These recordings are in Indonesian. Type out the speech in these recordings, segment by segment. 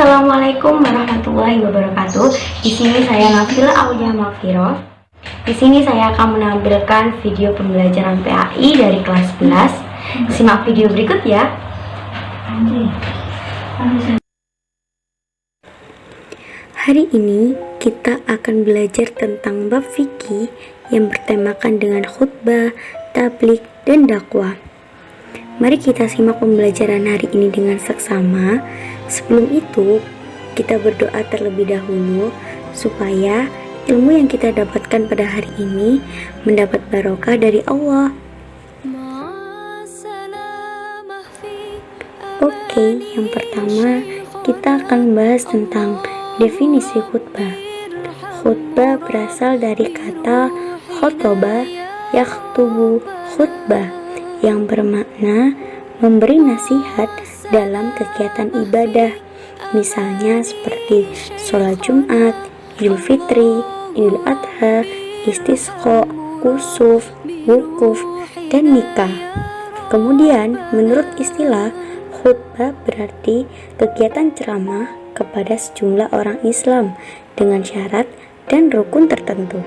Assalamualaikum warahmatullahi wabarakatuh. Di sini saya Nafila Aulia Mafiro. Di sini saya akan menampilkan video pembelajaran PAI dari kelas 11. Simak video berikut ya. Hari ini kita akan belajar tentang bab fikih yang bertemakan dengan khutbah, tabligh, dan dakwah. Mari kita simak pembelajaran hari ini dengan seksama. Sebelum itu, kita berdoa terlebih dahulu supaya ilmu yang kita dapatkan pada hari ini mendapat barokah dari Allah. Oke, yang pertama kita akan membahas tentang definisi khutbah. Khutbah berasal dari kata khotoba yakhtubu khutbah yang bermakna memberi nasihat dalam kegiatan ibadah, misalnya seperti sholat Jumat, Idul Fitri, Idul Adha, istisqa, kusuf, wukuf, dan nikah. Kemudian, menurut istilah, khutbah berarti kegiatan ceramah kepada sejumlah orang Islam dengan syarat dan rukun tertentu.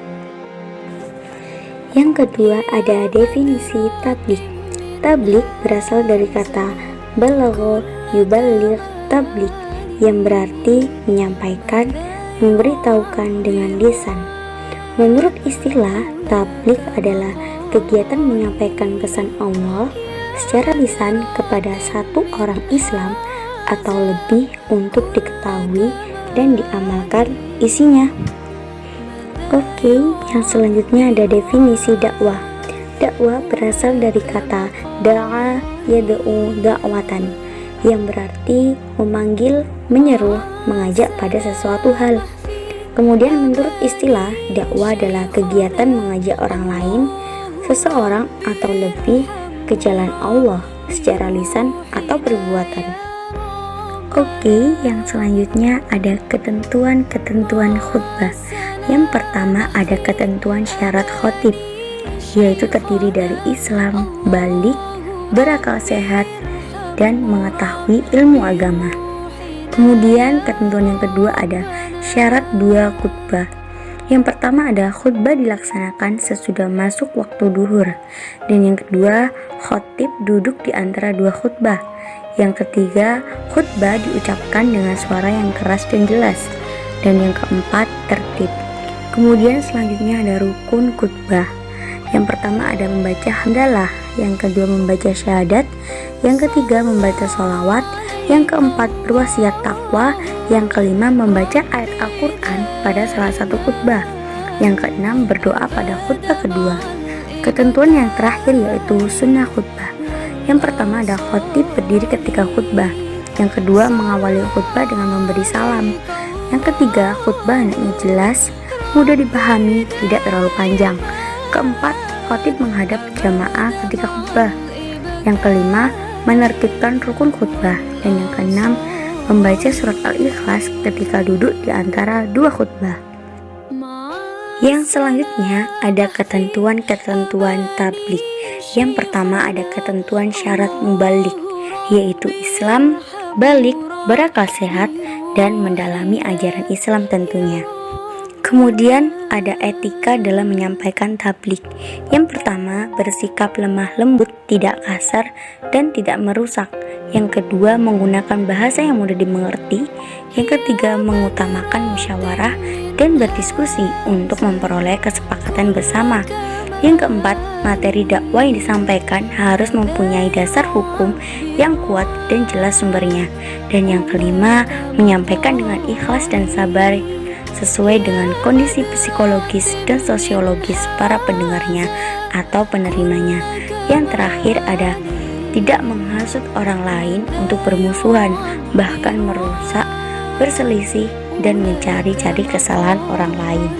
Yang kedua ada definisi tabligh. Tabligh berasal dari kata balagha yuballigh tabligh yang berarti menyampaikan, memberitahukan dengan lisan. Menurut istilah, tabligh adalah kegiatan menyampaikan pesan Allah secara lisan kepada satu orang Islam atau lebih untuk diketahui dan diamalkan isinya. Oke, yang selanjutnya ada definisi dakwah. Dakwah berasal dari kata da'a yad'u da'watan yang berarti memanggil, menyeru, mengajak pada sesuatu hal. Kemudian menurut istilah, dakwah adalah kegiatan mengajak orang lain, seseorang atau lebih ke jalan Allah secara lisan atau perbuatan. Oke, yang selanjutnya ada ketentuan-ketentuan khutbah. Yang pertama ada ketentuan syarat khotib, yaitu terdiri dari Islam, baligh, berakal sehat, dan mengetahui ilmu agama. Kemudian ketentuan yang kedua ada syarat dua khutbah. Yang pertama ada khutbah dilaksanakan sesudah masuk waktu duhur, dan yang kedua khotib duduk di antara dua khutbah. Yang ketiga khutbah diucapkan dengan suara yang keras dan jelas, dan yang keempat tertib. Kemudian selanjutnya ada rukun khutbah. Yang pertama ada membaca hamdalah, yang kedua membaca syahadat, yang ketiga membaca sholawat, yang keempat berwasiat takwa, yang kelima membaca ayat Al-Quran pada salah satu khutbah, yang keenam berdoa pada khutbah kedua. Ketentuan yang terakhir yaitu sunnah khutbah. Yang pertama ada khotib berdiri ketika khutbah, yang kedua mengawali khutbah dengan memberi salam, yang ketiga khutbah hendaknya jelas, mudah dipahami, tidak terlalu panjang. Keempat, khotib menghadap jamaah ketika khutbah. Yang kelima, menertibkan rukun khutbah. Dan yang keenam, membaca surat Al-Ikhlas ketika duduk di antara dua khutbah. Yang selanjutnya ada ketentuan-ketentuan tabligh. Yang pertama ada ketentuan syarat mubaligh, yaitu Islam, baligh, berakal sehat, dan mendalami ajaran Islam tentunya. Kemudian ada etika dalam menyampaikan tabligh. Yang pertama, bersikap lemah lembut, tidak kasar, dan tidak merusak. Yang kedua, menggunakan bahasa yang mudah dimengerti. Yang ketiga, mengutamakan musyawarah dan berdiskusi untuk memperoleh kesepakatan bersama. Yang keempat, materi dakwah yang disampaikan harus mempunyai dasar hukum yang kuat dan jelas sumbernya. Dan yang kelima, menyampaikan dengan ikhlas dan sabar sesuai dengan kondisi psikologis dan sosiologis para pendengarnya atau penerimanya. Yang terakhir ada tidak menghasut orang lain untuk bermusuhan, bahkan merusak, berselisih, dan mencari-cari kesalahan orang lain.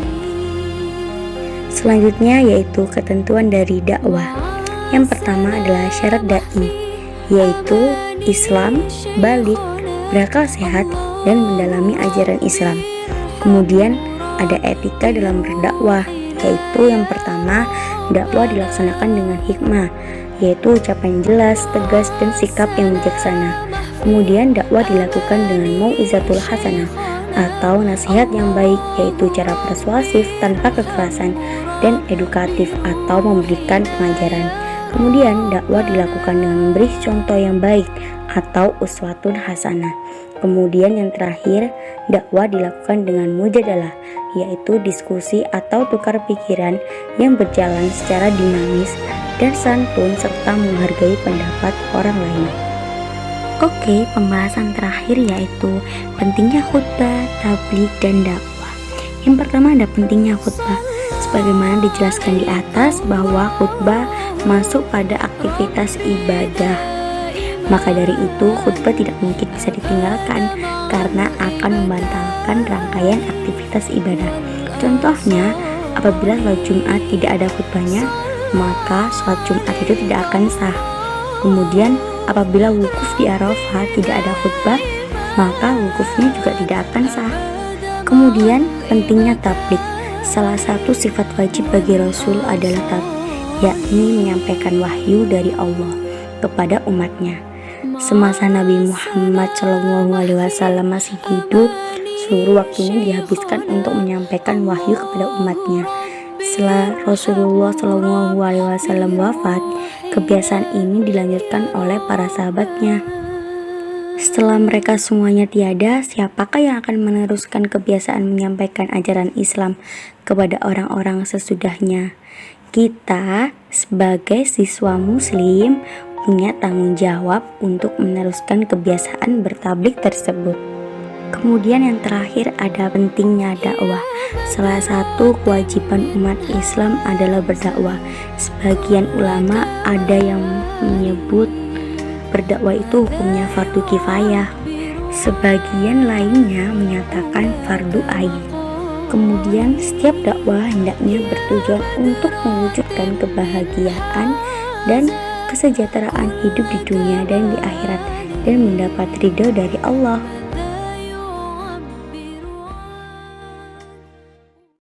Selanjutnya yaitu ketentuan dari dakwah. Yang pertama adalah syarat dai, yaitu Islam, baligh, berakal sehat, dan mendalami ajaran Islam. Kemudian ada etika dalam berdakwah, yaitu yang pertama dakwah dilaksanakan dengan hikmah, yaitu ucapan jelas, tegas, dan sikap yang bijaksana. Kemudian dakwah dilakukan dengan mau'izatul hasanah atau nasihat yang baik, yaitu cara persuasif tanpa kekerasan dan edukatif atau memberikan pengajaran. Kemudian dakwah dilakukan dengan memberi contoh yang baik atau uswatun hasanah. Kemudian yang terakhir, dakwah dilakukan dengan mujadalah, yaitu diskusi atau tukar pikiran yang berjalan secara dinamis dan santun serta menghargai pendapat orang lain. Oke, pembahasan terakhir yaitu pentingnya khutbah, tabligh, dan dakwah. Yang pertama ada pentingnya khutbah. Sebagaimana dijelaskan di atas bahwa khutbah masuk pada aktivitas ibadah. Maka dari itu khutbah tidak mungkin bisa ditinggalkan karena akan membatalkan rangkaian aktivitas ibadah. Contohnya, apabila sholat Jumat tidak ada khutbahnya, maka sholat Jumat itu tidak akan sah. Kemudian apabila wukuf di Arafah tidak ada khutbah, maka wukufnya juga tidak akan sah. Kemudian pentingnya tabligh. Salah satu sifat wajib bagi Rasul adalah yakni menyampaikan wahyu dari Allah kepada umatnya. Semasa Nabi Muhammad SAW masih hidup, seluruh waktunya dihabiskan untuk menyampaikan wahyu kepada umatnya. Setelah Rasulullah SAW wafat, kebiasaan ini dilanjutkan oleh para sahabatnya. Setelah mereka semuanya tiada, siapakah yang akan meneruskan kebiasaan menyampaikan ajaran Islam kepada orang-orang sesudahnya? Kita sebagai siswa muslim punya tanggung jawab untuk meneruskan kebiasaan bertabligh tersebut. Kemudian yang terakhir ada pentingnya dakwah. Salah satu kewajiban umat Islam adalah berdakwah. Sebagian ulama ada yang menyebut berdakwah itu hukumnya fardu kifayah. Sebagian lainnya menyatakan fardu ain. Kemudian setiap dakwah hendaknya bertujuan untuk mewujudkan kebahagiaan dan kesejahteraan hidup di dunia dan di akhirat dan mendapat ridho dari Allah.